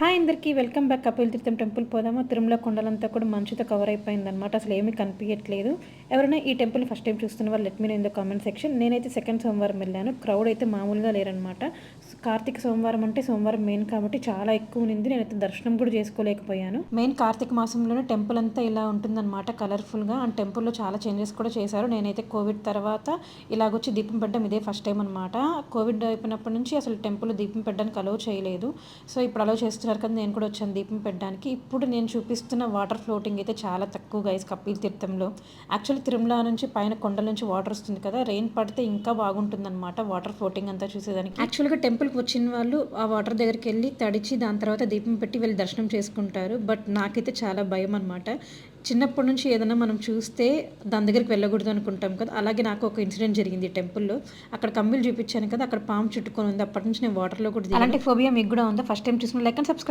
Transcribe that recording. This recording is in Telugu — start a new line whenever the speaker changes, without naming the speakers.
హాయ్ అందరికీ వెల్కమ్ బ్యాక్. కపిల్ తీర్థం టెంపుల్ పోదామా. తిరుమల కొండలంతా కూడా మంచుతో కవర్ అయిపోయిందనమాట. అసలు ఏమీ కనిపించట్లేదు. ఎవరైనా ఈ టెంపుల్ ఫస్ట్ టైం చూస్తున్న వాళ్ళు let me know in the comment section. నేనైతే సెకండ్ సోమవారం వెళ్ళాను. క్రౌడ్ అయితే మామూలుగా లేరనమాట. కార్తీక సోమవారం అంటే సోమవారం మెయిన్ కాబట్టి చాలా ఎక్కువ ఉంది. నేనైతే దర్శనం కూడా చేసుకోలేకపోయాను. మెయిన్ కార్తీక మాసంలోనే టెంపుల్ అంతా ఇలా ఉంటుందన్నమాట కలర్ఫుల్గా. అండ్ టెంపుల్లో చాలా చేంజెస్ కూడా చేశారు. నేనైతే కోవిడ్ తర్వాత ఇలాగొచ్చి దీపం పెట్టడం ఇదే ఫస్ట్ టైం అనమాట. కోవిడ్ అయిపోయినప్పటి నుంచి అసలు టెంపుల్ దీపం పెట్టడానికి అలౌ చేయలేదు. సో ఇప్పుడు అలౌ చేస్తున్నారు కదా, నేను కూడా వచ్చాను దీపం పెట్టడానికి. ఇప్పుడు నేను చూపిస్తున్న వాటర్ ఫ్లోటింగ్ అయితే చాలా తక్కువ గైస్ కపిల్ తీర్థంలో. యాక్చువల్లీ తిరుమల నుంచి పైన కొండల నుంచి వాటర్ వస్తుంది కదా, రెయిన్ పడితే ఇంకా బాగుంటుందన్నమాట వాటర్ ఫ్లోటింగ్ అంతా చూసేదానికి. యాక్చువల్గా టెంపుల్కి వచ్చిన వాళ్ళు ఆ వాటర్ దగ్గరికి వెళ్ళి తడిచి దాని తర్వాత దీపం పెట్టి వెళ్ళి దర్శనం చేసుకుంటారు. బట్ నాకైతే చాలా భయం అనమాట. చిన్నప్పటి నుంచి ఏదైనా మనం చూస్తే దాని దగ్గరికి వెళ్ళకూడదు అనుకుంటాం కదా, అలాగే నాకు ఒక ఇన్సిడెంట్ జరిగింది టెంపుల్లో. అక్కడ కమ్మిలు చూపించాను కదా, అక్కడ పాము చుట్టుకొని ఉంది. అప్పటి నుంచి నేను వాటర్లో కూడా అలాంటి ఫోబియా మీకు కూడా ఉందా? ఫస్ట్ టైం చూసిన లైక్ అండ్ సబ్స్క్రైబ్.